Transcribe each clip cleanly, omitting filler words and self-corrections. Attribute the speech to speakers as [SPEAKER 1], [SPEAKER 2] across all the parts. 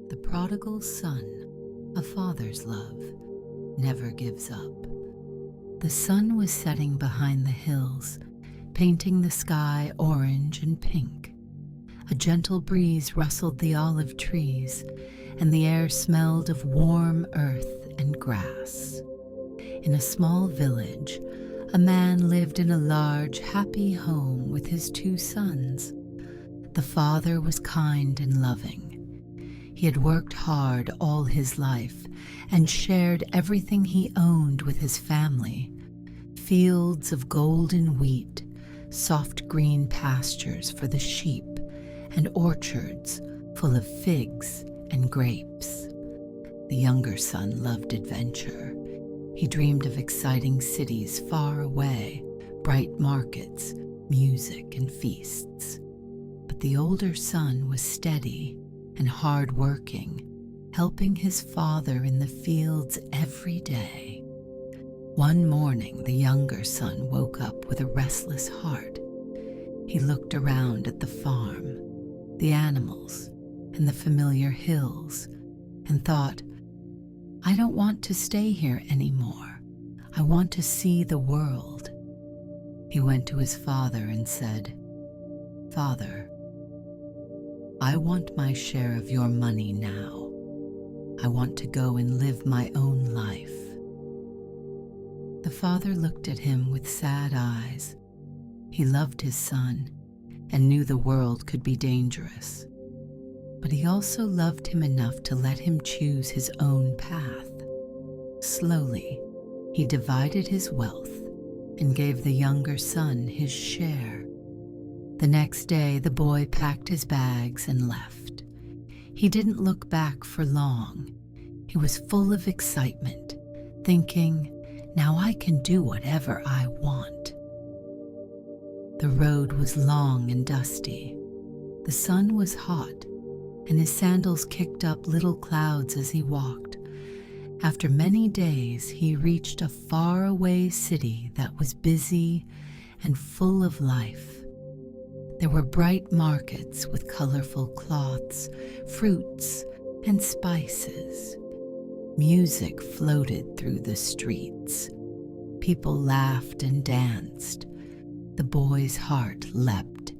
[SPEAKER 1] The prodigal son, a father's love, never gives up. The sun was setting behind the hills, painting the sky orange and pink. A gentle breeze rustled the olive trees, and the air smelled of warm earth and grass. In a small village, a man lived in a large, happy home with his two sons. The father was kind and loving. He had worked hard all his life and shared everything he owned with his family. Fields of golden wheat, soft green pastures for the sheep, and orchards full of figs and grapes. The younger son loved adventure. He dreamed of exciting cities far away, bright markets, music, and feasts. But the older son was steady and hard-working, helping his father in the fields every day. One morning, the younger son woke up with a restless heart. He looked around at the farm, the animals, and the familiar hills, and thought, "I don't want to stay here anymore. I want to see the world." He went to his father and said, "Father, I want my share of your money now. I want to go and live my own life." The father looked at him with sad eyes. He loved his son and knew the world could be dangerous. But he also loved him enough to let him choose his own path. Slowly, he divided his wealth and gave the younger son his share. The next day, the boy packed his bags and left. He didn't look back for long. He was full of excitement, thinking, "Now I can do whatever I want." The road was long and dusty. The sun was hot, and his sandals kicked up little clouds as he walked. After many days, he reached a faraway city that was busy and full of life. There were bright markets with colorful cloths, fruits, and spices. Music floated through the streets. People laughed and danced. The boy's heart leapt.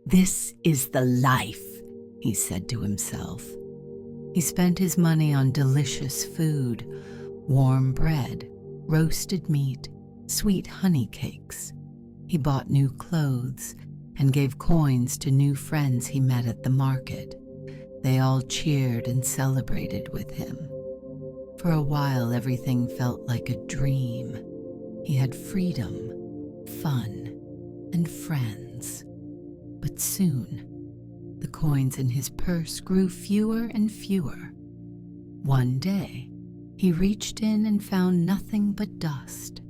[SPEAKER 1] "This is the life," he said to himself. He spent his money on delicious food, warm bread, roasted meat, sweet honey cakes. He bought new clothes and gave coins to new friends he met at the market. They all cheered and celebrated with him. For a while, everything felt like a dream. He had freedom, fun, and friends. But soon, the coins in his purse grew fewer and fewer. One day, he reached in and found nothing but dust.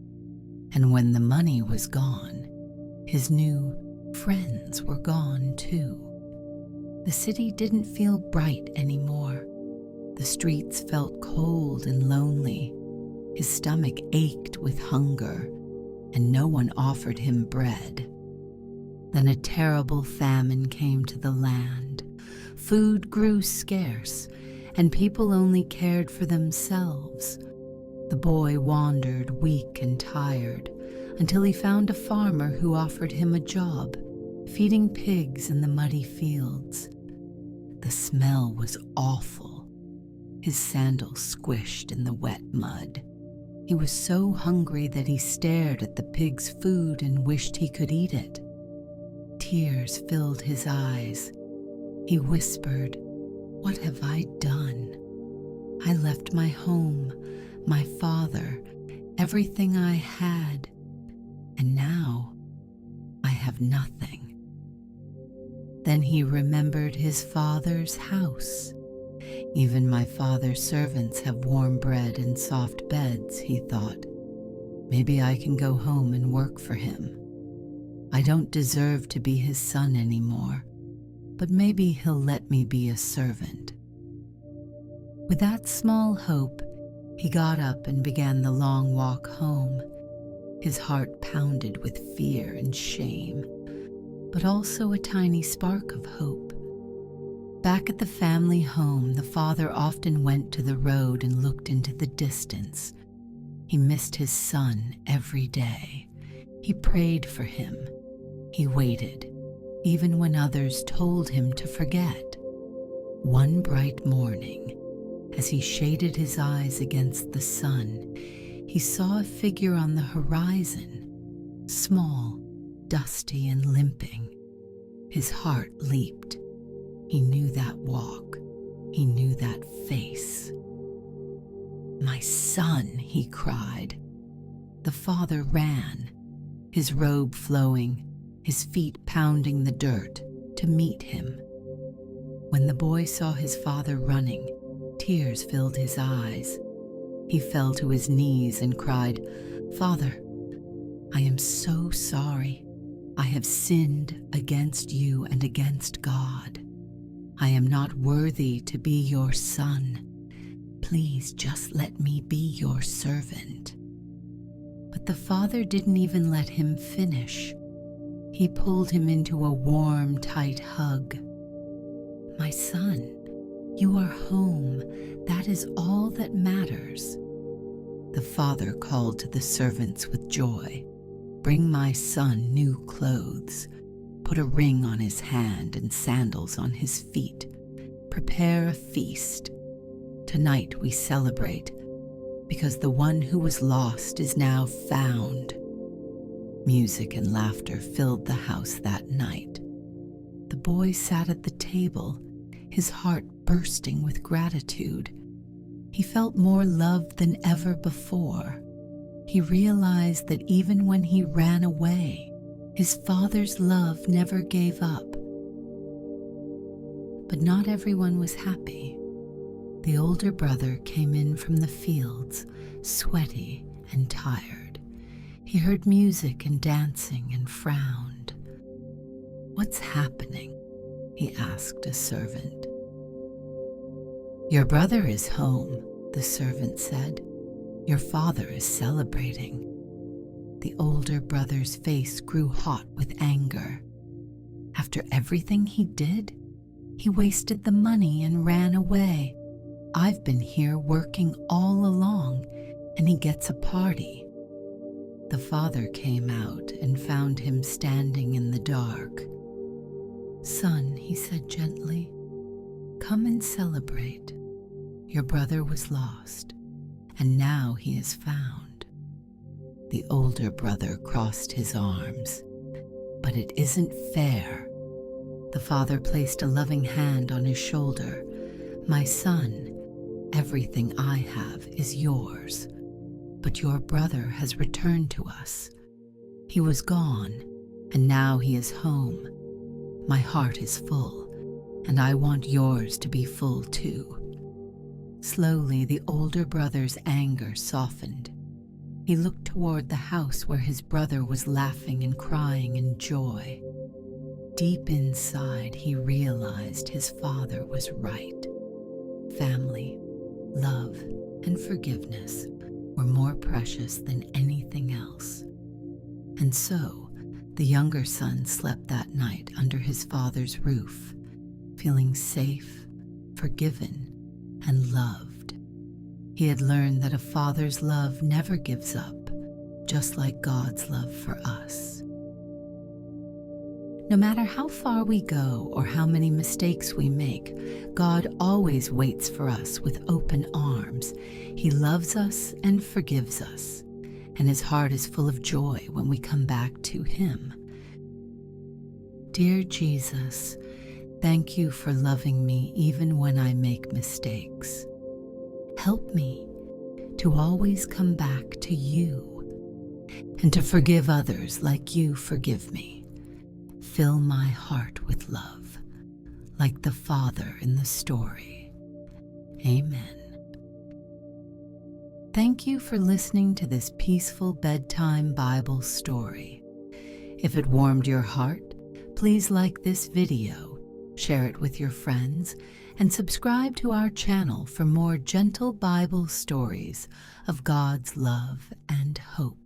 [SPEAKER 1] And when the money was gone, his new friends were gone too. The city didn't feel bright anymore. The streets felt cold and lonely. His stomach ached with hunger, and no one offered him bread. Then a terrible famine came to the land. Food grew scarce, and people only cared for themselves. The boy wandered weak and tired until he found a farmer who offered him a job, feeding pigs in the muddy fields. The smell was awful. His sandals squished in the wet mud. He was so hungry that he stared at the pig's food and wished he could eat it. Tears filled his eyes. He whispered, "What have I done? I left my home, my father, everything I had, and now I have nothing." Then he remembered his father's house. "Even my father's servants have warm bread and soft beds," he thought. "Maybe I can go home and work for him. I don't deserve to be his son anymore, but maybe he'll let me be a servant." With that small hope, he got up and began the long walk home. His heart pounded with fear and shame, but also a tiny spark of hope. Back at the family home, the father often went to the road and looked into the distance. He missed his son every day. He prayed for him. He waited, even when others told him to forget. One bright morning, as he shaded his eyes against the sun, he saw a figure on the horizon, small, dusty, and limping. His heart leaped. He knew that walk. He knew that face. "My son," he cried. The father ran, his robe flowing, his feet pounding the dirt, to meet him. When the boy saw his father running, tears filled his eyes. He fell to his knees and cried, "Father, I am so sorry. I have sinned against you and against God. I am not worthy to be your son. Please just let me be your servant." But the father didn't even let him finish. He pulled him into a warm, tight hug. "My son, you are home. That is all that matters." The father called to the servants with joy, "Bring my son new clothes. Put a ring on his hand and sandals on his feet. Prepare a feast. Tonight we celebrate, because the one who was lost is now found." Music and laughter filled the house that night. The boy sat at the table, his heart bursting with gratitude. He felt more loved than ever before. He realized that even when he ran away, his father's love never gave up. But not everyone was happy. The older brother came in from the fields, sweaty and tired. He heard music and dancing and frowned. "What's happening?" he asked a servant. "Your brother is home," the servant said. "Your father is celebrating." The older brother's face grew hot with anger. After everything he did, he wasted the money and ran away. I've been here working all along, and he gets a party. The father came out and found him standing in the dark. "Son," he said gently, "come and celebrate. Your brother was lost, and now he is found." The older brother crossed his arms. "But it isn't fair." The father placed a loving hand on his shoulder. "My son, everything I have is yours, but your brother has returned to us. He was gone, and now he is home. My heart is full, and I want yours to be full too." Slowly, the older brother's anger softened. He looked toward the house where his brother was laughing and crying in joy. Deep inside, he realized his father was right. Family, love, and forgiveness were more precious than anything else. And so, the younger son slept that night under his father's roof, feeling safe, forgiven, and loved. He had learned that a father's love never gives up, just like God's love for us. No matter how far we go or how many mistakes we make, God always waits for us with open arms. He loves us and forgives us, and his heart is full of joy when we come back to him. Dear Jesus, thank you for loving me even when I make mistakes. Help me to always come back to you and to forgive others like you forgive me. Fill my heart with love, like the Father in the story. Amen. Thank you for listening to this peaceful bedtime Bible story. If it warmed your heart, please like this video, share it with your friends, and subscribe to our channel for more gentle Bible stories of God's love and hope.